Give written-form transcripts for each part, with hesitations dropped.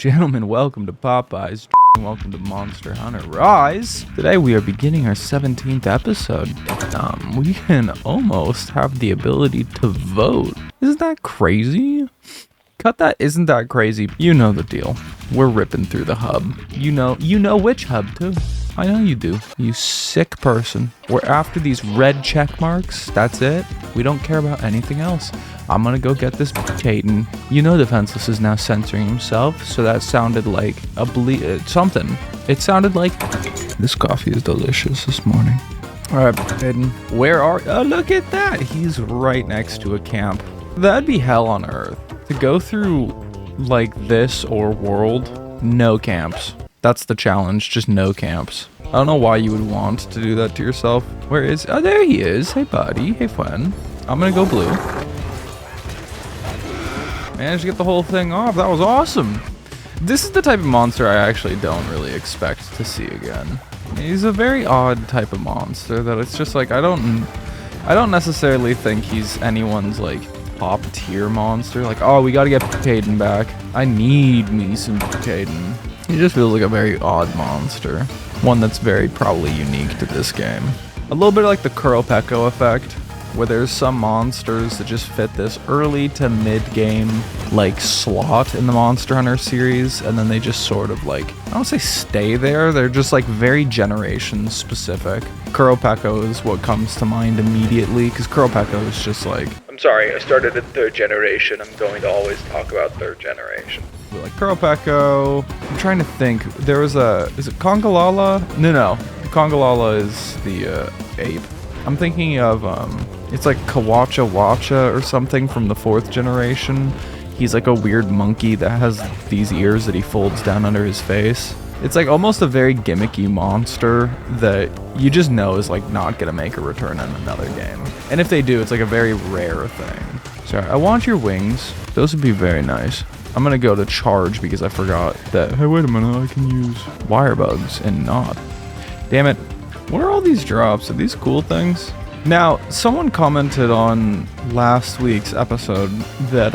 gentlemen, welcome to Popeyes. Welcome to Monster Hunter Rise. Today we are beginning our 17th episode. We can almost have the ability to vote. Isn't that crazy? Cut that, isn't that crazy? You know the deal. We're ripping through the hub. You know which hub too. I know you do. You sick person. We're after these red check marks. That's it. We don't care about anything else. I'm gonna go get this Bishaten. You know Defenseless is now censoring himself, so that sounded like a something. It sounded like... This coffee is delicious this morning. Alright, Bishaten. Where are... Oh, look at that! He's right next to a camp. That'd be hell on earth. To go through, like, this or world, no camps. That's the challenge, just no camps. I don't know why you would want to do that to yourself. Where is... Oh, there he is. Hey, buddy. Hey, friend. I'm gonna go blue. Managed to get the whole thing off. That was awesome. This is the type of monster I actually don't really expect to see again. He's a very odd type of monster that it's just like, I don't necessarily think he's anyone's, like, top tier monster. Like, oh, we gotta get Bishaten back. I need me some Bishaten. He just feels like a very odd monster. One that's very probably unique to this game. A little bit like the Kuropeko effect, where there's some monsters that just fit this early to mid-game, like, slot in the Monster Hunter series, and then they just sort of, like, I don't say stay there, they're just, like, very generation-specific. Kuropeko is what comes to mind immediately, because Kuropeko is just, like... I'm sorry, I started in third generation, I'm going to always talk about third generation. Like Kuropeko, I'm trying to think, there was a... Is it Congalala? No, Congalala is the, ape. I'm thinking of, it's like Kawacha Wacha or something from the 4th generation. He's like a weird monkey that has these ears that he folds down under his face. It's like almost a very gimmicky monster that you just know is like not gonna make a return in another game. And if they do, it's like a very rare thing. Sorry, I want your wings. Those would be very nice. I'm gonna go to charge because I forgot that, hey, wait a minute, I can use wire bugs and not. Damn it. What are all these drops? Are these cool things? Now, someone commented on last week's episode that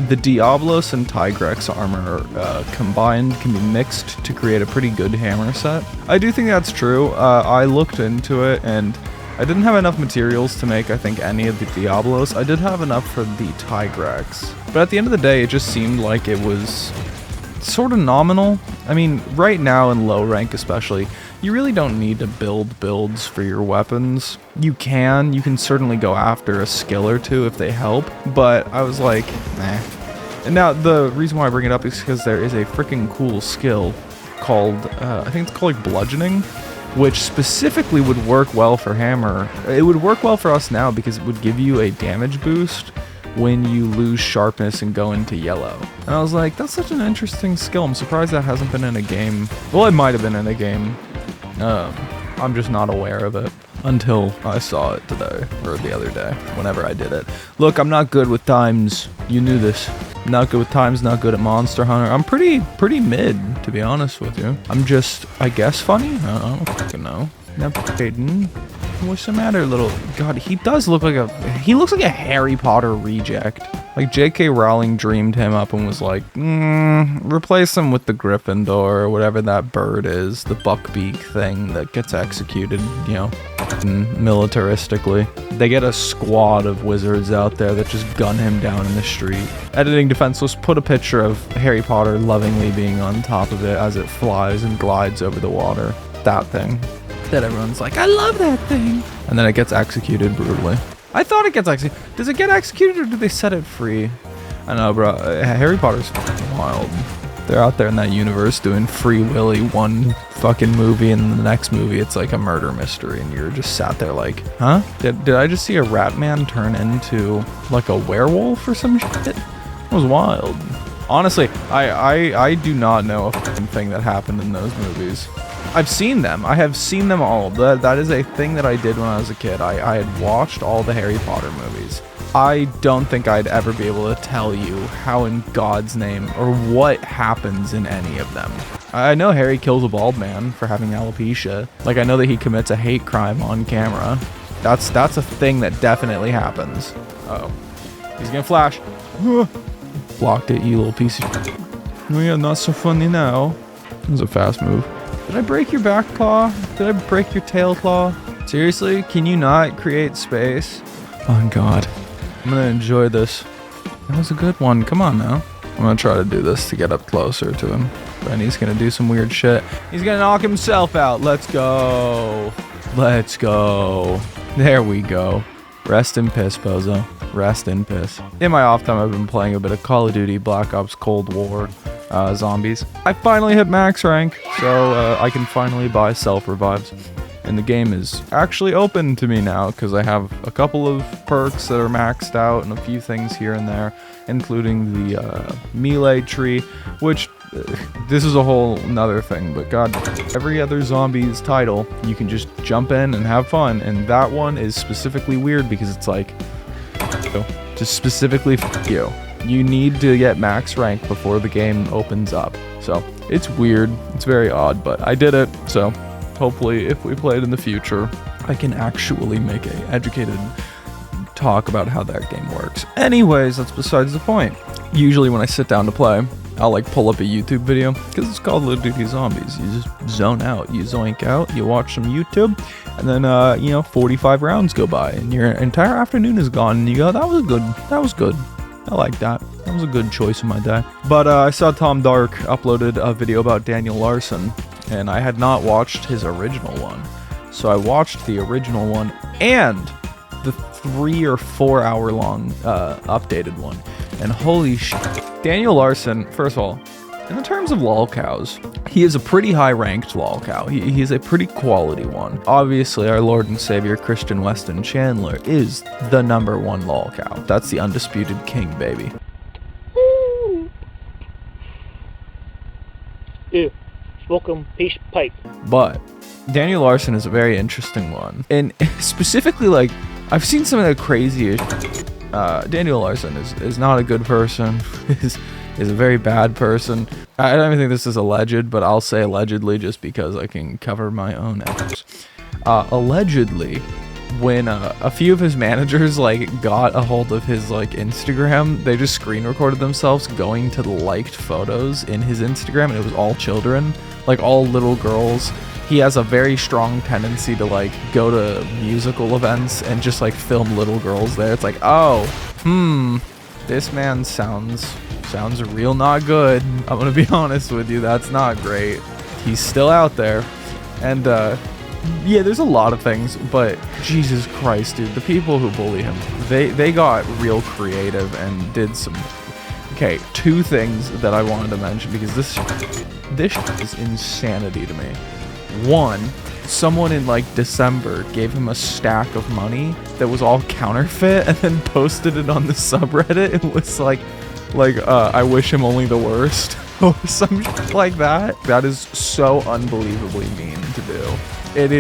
the Diablos and Tigrex armor combined can be mixed to create a pretty good hammer set. I do think that's true. I looked into it and I didn't have enough materials to make, I think, any of the Diablos. I did have enough for the Tigrex. But at the end of the day, it just seemed like it was sort of nominal. I mean, right now in low rank especially, you really don't need to build builds for your weapons. You can certainly go after a skill or two if they help, but I was like, nah. And now the reason why I bring it up is because there is a freaking cool skill called, I think it's called like bludgeoning, which specifically would work well for hammer. It would work well for us now because it would give you a damage boost when you lose sharpness and go into yellow. And I was like, that's such an interesting skill. I'm surprised that hasn't been in a game. Well, it might have been in a game. I'm just not aware of it until I saw it today, or the other day, whenever I did it. Look, I'm not good with times. You knew this. I'm not good with times, not good at Monster Hunter. I'm pretty mid, to be honest with you. I'm just, I guess, funny? I don't fucking know. Now, Bishaten, what's the matter, little... God, he does look like he looks like a Harry Potter reject. Like, J.K. Rowling dreamed him up and was like, replace him with the Gryffindor, or whatever that bird is, the buckbeak thing that gets executed, you know, militaristically. They get a squad of wizards out there that just gun him down in the street. Editing Defenseless put a picture of Harry Potter lovingly being on top of it as it flies and glides over the water. That thing. That everyone's like, I love that thing. And then it gets executed brutally. I thought it gets executed. Does it get executed or do they set it free? I know, bro. Harry Potter's wild. They're out there in that universe doing Free Willy one fucking movie, and the next movie it's like a murder mystery, and you're just sat there like, huh? Did I just see a rat man turn into like a werewolf or some shit? It was wild. Honestly, I do not know a fucking thing that happened in those movies. I've seen them. I have seen them all. That is a thing that I did when I was a kid. I had watched all the Harry Potter movies. I don't think I'd ever be able to tell you how in God's name or what happens in any of them. I know Harry kills a bald man for having alopecia. Like, I know that he commits a hate crime on camera. That's a thing that definitely happens. Uh-oh. He's gonna flash. Blocked it, you little piece of shit. Oh yeah, not so funny now. That was a fast move. Did I break your back claw? Did I break your tail claw? Seriously? Can you not create space? Oh god. I'm gonna enjoy this. That was a good one. Come on now. I'm gonna try to do this to get up closer to him. Then he's gonna do some weird shit. He's gonna knock himself out. Let's go. Let's go. There we go. Rest in piss, Bozo. Rest in piss. In my off time, I've been playing a bit of Call of Duty Black Ops Cold War zombies. I finally hit max rank, so I can finally buy self-revives. And the game is actually open to me now, because I have a couple of perks that are maxed out and a few things here and there, including the melee tree, which this is a whole nother thing, but god, every other zombies title, you can just jump in and have fun, and that one is specifically weird because it's like, just specifically you. You need to get max rank before the game opens up. So, it's weird, it's very odd, but I did it, so hopefully if we play it in the future, I can actually make a educated talk about how that game works. Anyways, that's besides the point. Usually when I sit down to play, I'll like pull up a YouTube video, because it's Call of Duty Zombies. You just zone out, you zoink out, you watch some YouTube, and then 45 rounds go by, and your entire afternoon is gone, and you go, that was good. I like that. That was a good choice of my day. But I saw Tom Dark uploaded a video about Daniel Larson, and I had not watched his original one. So I watched the original one and the 3 or 4 hour long updated one. And holy shit. Daniel Larson, first of all, in the terms of lolcows, he is a pretty high ranked lolcow. He's a pretty quality one. Obviously, our Lord and Savior Christian Weston Chandler is the #1 lolcow. That's the undisputed king, baby. Ew. Welcome, peace pipe. But Daniel Larson is a very interesting one. And specifically, like, I've seen some of the craziest. Daniel Larson is not a good person. is a very bad person. I don't even think this is alleged, but I'll say allegedly just because I can cover my own efforts. Allegedly, when a few of his managers like got a hold of his like Instagram, they just screen recorded themselves going to the liked photos in his Instagram, and it was all children, like all little girls. He has a very strong tendency to like go to musical events and just like film little girls there. It's like, oh, this man sounds real not good. I'm gonna be honest with you, that's not great. He's still out there, and yeah, there's a lot of things, but Jesus Christ, dude, the people who bully him, they got real creative and did some. Okay, 2 things that I wanted to mention because this is insanity to me. 1, someone in like December gave him a stack of money that was all counterfeit and then posted it on the subreddit. It was like I wish him only the worst or some shit like that. That is so unbelievably mean to do. It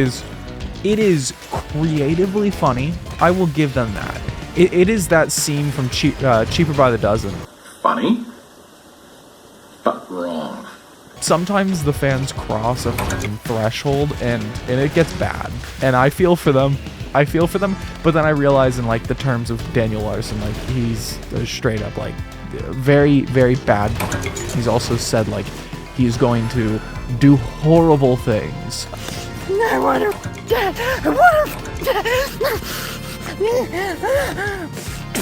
is creatively funny. I will give them that. It is that scene from Cheaper by the Dozen. Funny, but wrong. Sometimes the fans cross a fucking threshold and it gets bad. And I feel for them. But then I realize in like the terms of Daniel Larson, like he's straight up like very, very bad. He's also said like he's going to do horrible things.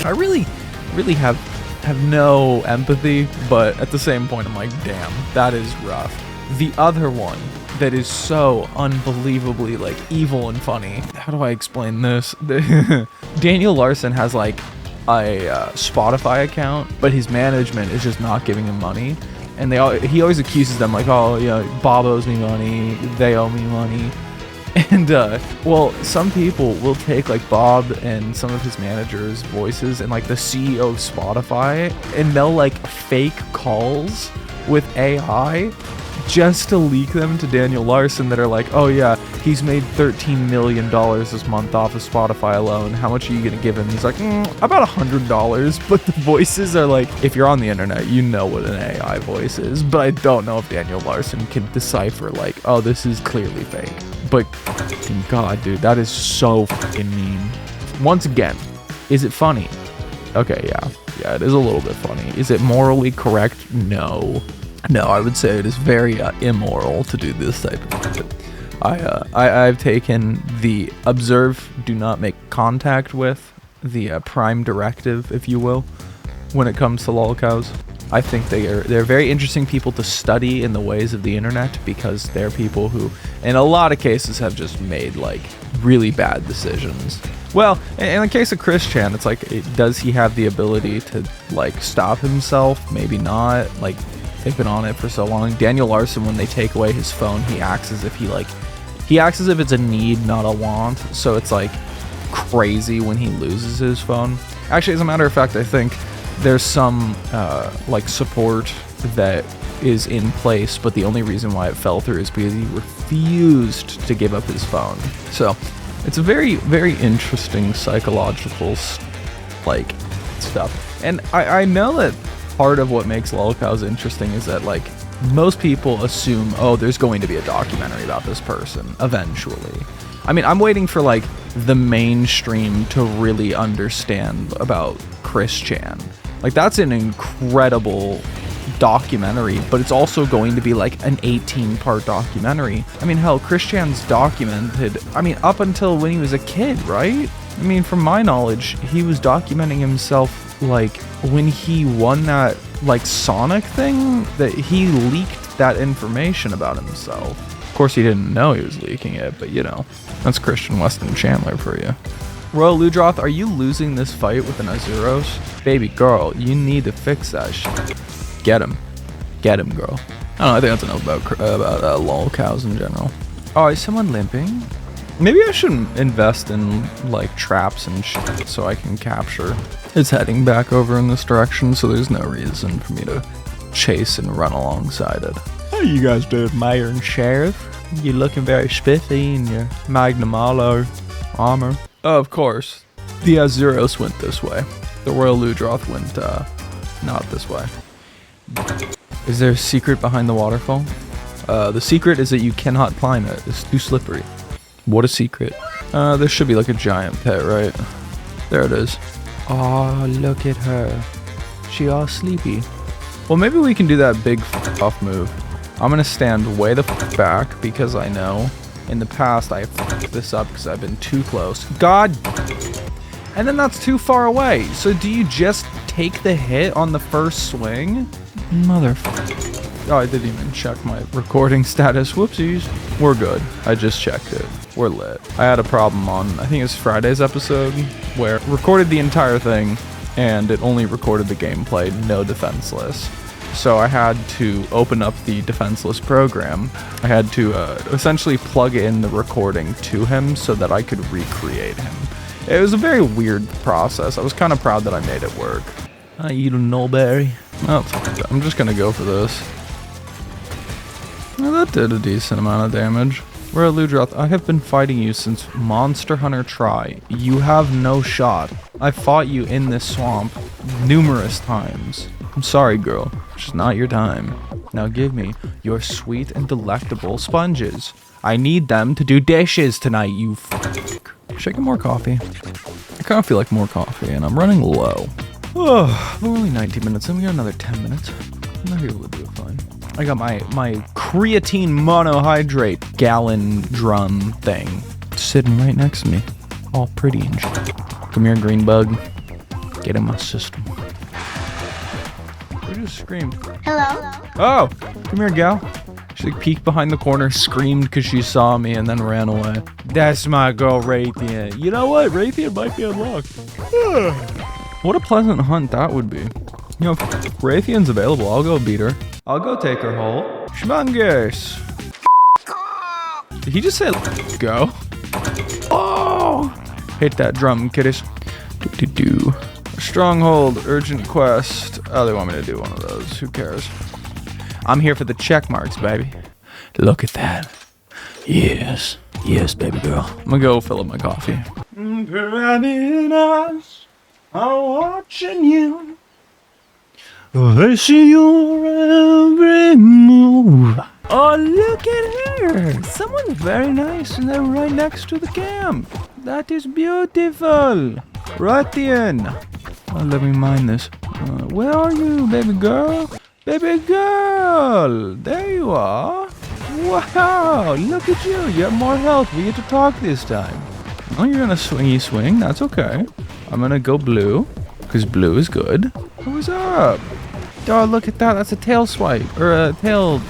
I really have no empathy, but at the same point I'm like, damn, that is rough. The other one that is so unbelievably like evil and funny. How do I explain this? Daniel Larson has like a Spotify account, but his management is just not giving him money. And he always accuses them like, oh, yeah, Bob owes me money, they owe me money. And, well, some people will take, like, Bob and some of his managers' voices and, like, the CEO of Spotify, and they'll, like, fake calls with AI just to leak them to Daniel Larson that are like, oh, yeah, he's made $13 million this month off of Spotify alone. How much are you going to give him? He's like, about $100. But the voices are like, if you're on the internet, you know what an AI voice is. But I don't know if Daniel Larson can decipher, like, oh, this is clearly fake. But, God, dude, that is so fucking mean. Once again, is it funny? Okay, yeah, it is a little bit funny. Is it morally correct? No. No, I would say it is very immoral to do this type of shit. I've taken the observe, do not make contact with, the prime directive, if you will, when it comes to lolcows. I think they're very interesting people to study in the ways of the internet, because they're people who, in a lot of cases, have just made like really bad decisions. Well, in the case of Chris Chan, it's like, does he have the ability to like stop himself? Maybe not. Like, they've been on it for so long. Daniel Larson, when they take away his phone, he acts as if he acts as if it's a need, not a want. So it's like crazy when he loses his phone. Actually, as a matter of fact, I think there's some like support that is in place, but the only reason why it fell through is because he refused to give up his phone. So it's a very, very interesting psychological like stuff. And I know that part of what makes lolcows interesting is that like most people assume, oh, there's going to be a documentary about this person eventually. I mean, I'm waiting for like the mainstream to really understand about Chris Chan. Like, that's an incredible documentary, but it's also going to be like an 18-part documentary. I mean, hell, Chris Chan's documented, I mean, up until when he was a kid, right? I mean, from my knowledge, he was documenting himself like when he won that like Sonic thing, that he leaked that information about himself. Of course, he didn't know he was leaking it, but you know, that's Christian Weston Chandler for you. Royal Ludroth, are you losing this fight with an Azuros? Baby girl, you need to fix that shit. Get him. Get him, girl. I don't know, I think that's enough about lolcows in general. Oh, is someone limping? Maybe I should invest in like traps and shit so I can capture. It's heading back over in this direction, so there's no reason for me to chase and run alongside it. How you guys doing, Mayor and Sheriff? You looking very spiffy in your Magnum Alo armor. Oh, of course, the Azuros went this way. The Royal Ludroth went not this way. Is there a secret behind the waterfall? The secret is that you cannot climb it. It's too slippery. What a secret. There should be like a giant pit, right? There it is. Oh, look at her. She all sleepy. Well, maybe we can do that big off move. I'm gonna stand way the back because I know in the past I fucked this up because I've been too close. God. And then that's too far away. So do you just take the hit on the first swing? Motherfucker. Oh, I didn't even check my recording status. Whoopsies. We're good. I just checked it. We're lit. I had a problem on, I think it was Friday's episode, where it recorded the entire thing and it only recorded the gameplay, no Defenseless. So I had to open up the Defenseless program. I had to essentially plug in the recording to him so that I could recreate him. It was a very weird process. I was kind of proud that I made it work. I eat a nullberry. Oh, I'm just gonna go for this. Well, that did a decent amount of damage. Royal Ludroth, I have been fighting you since Monster Hunter Tri. You have no shot. I fought you in this swamp numerous times. I'm sorry, girl. It's just not your time. Now give me your sweet and delectable sponges. I need them to do dishes tonight, you f***. Should I get more coffee? I kind of feel like more coffee, and I'm running low. Oh, we're only 19 minutes in. We got another 10 minutes. I'm not able to do it fine. I got my creatine monohydrate gallon drum thing sitting right next to me. All pretty and shit. Come here, green bug. Get in my system. Who just screamed? Hello? Oh, come here, gal. She like peeked behind the corner, screamed because she saw me, and then ran away. That's my girl, Rathian. You know what? Rathian might be unlocked. What a pleasant hunt that would be. You know, if Rathian's available, I'll go beat her. I'll go take her whole. Schmungus. Did he just say go? Oh! Hit that drum, kiddies. Do. Stronghold, urgent quest. Oh, they want me to do one of those. Who cares? I'm here for the check marks, baby. Look at that. Yes. Yes, baby girl. I'm gonna go fill up my coffee. Private eyes are watching you. They see your every move. Oh, look at her. Someone's very nice and they're right next to the camp. That is beautiful. Rathian. Oh, let me mind this. Where are you, baby girl? Baby girl, there you are. Wow, look at you. You have more health. We get to talk this time. Oh, you're gonna swingy swing. That's okay. I'm gonna go blue, because blue is good. What's up? Oh, look at that. That's a tail swipe, or a tail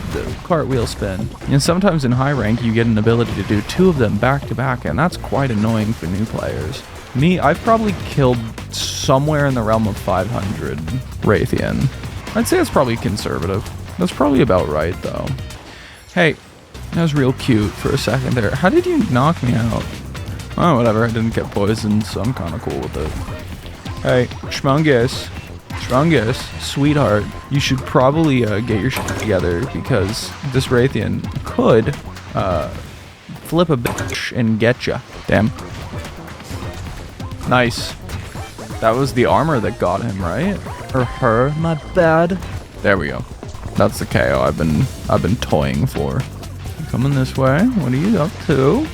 cartwheel spin. And sometimes in high rank, you get an ability to do 2 of them back to back, and that's quite annoying for new players. Me, I've probably killed somewhere in the realm of 500 Rathian. I'd say it's probably conservative. That's probably about right, though. Hey, that was real cute for a second there. How did you knock me out? Oh, whatever. I didn't get poisoned, so I'm kind of cool with it. Hey, Schmungus, sweetheart, you should probably get your shit together because this Rathian could flip a bitch and get ya. Damn. Nice. That was the armor that got him, right? Or her, my bad. There we go. That's the KO I've been toying for. Coming this way. What are you up to?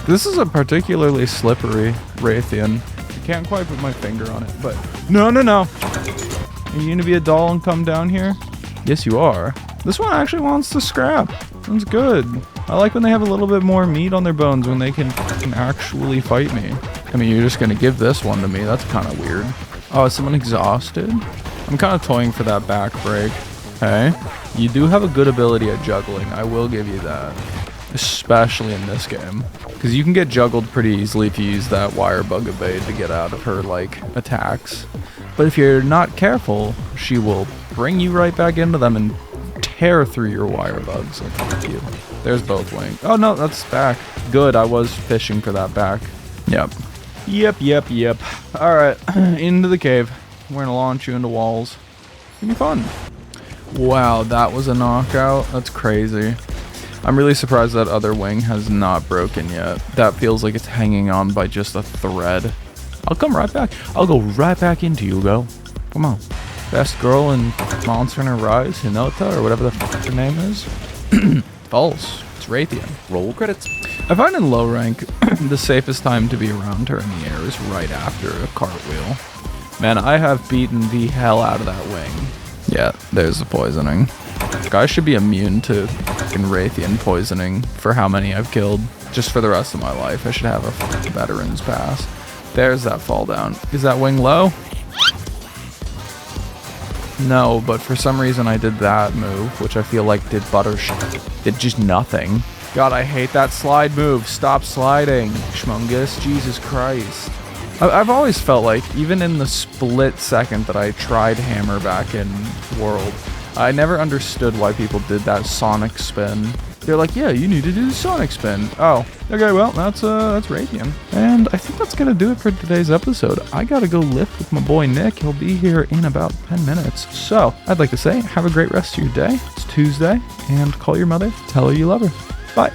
This is a particularly slippery Rathian. I can't quite put my finger on it, but no. Are you gonna be a doll and come down here? Yes, you are. This one actually wants to scrap. Sounds good. I like when they have a little bit more meat on their bones when they can actually fight me. I mean, you're just gonna give this one to me. That's kind of weird. Oh, is someone exhausted? I'm kind of toying for that back break. Hey, you do have a good ability at juggling. I will give you that. Especially in this game. Because you can get juggled pretty easily if you use that wire bug evade to get out of her, like, attacks. But if you're not careful, she will bring you right back into them and tear through your wire bugs. Like, fuck you. There's both wings. Oh, no, that's back. Good, I was fishing for that back. Yep. Yep. Alright, into the cave. We're gonna launch you into walls. It's gonna be fun. Wow, that was a knockout. That's crazy. I'm really surprised that other wing has not broken yet. That feels like it's hanging on by just a thread. I'll come right back. I'll go right back into you, girl. Come on. Best girl in Monster Hunter Rise, Hinota, or whatever the fuck her name is. False. It's Rathian. Roll credits. I find in low rank, the safest time to be around her in the air is right after a cartwheel. Man, I have beaten the hell out of that wing. Yeah, there's the poisoning. Guys should be immune to fucking Rathian poisoning for how many I've killed. Just for the rest of my life, I should have a fucking veteran's pass. There's that fall down. Is that wing low? No, but for some reason I did that move, which I feel like did butter shit. Did just nothing. God, I hate that slide move. Stop sliding, Schmungus. Jesus Christ. I've always felt like, even in the split second that I tried Hammer back in World, I never understood why people did that Sonic spin. They're like, yeah, you need to do the Sonic spin. Oh, okay, well, that's Rathian. And I think that's gonna do it for today's episode. I gotta go lift with my boy Nick. He'll be here in about 10 minutes. So, I'd like to say, have a great rest of your day. It's Tuesday, and call your mother, tell her you love her. Bye.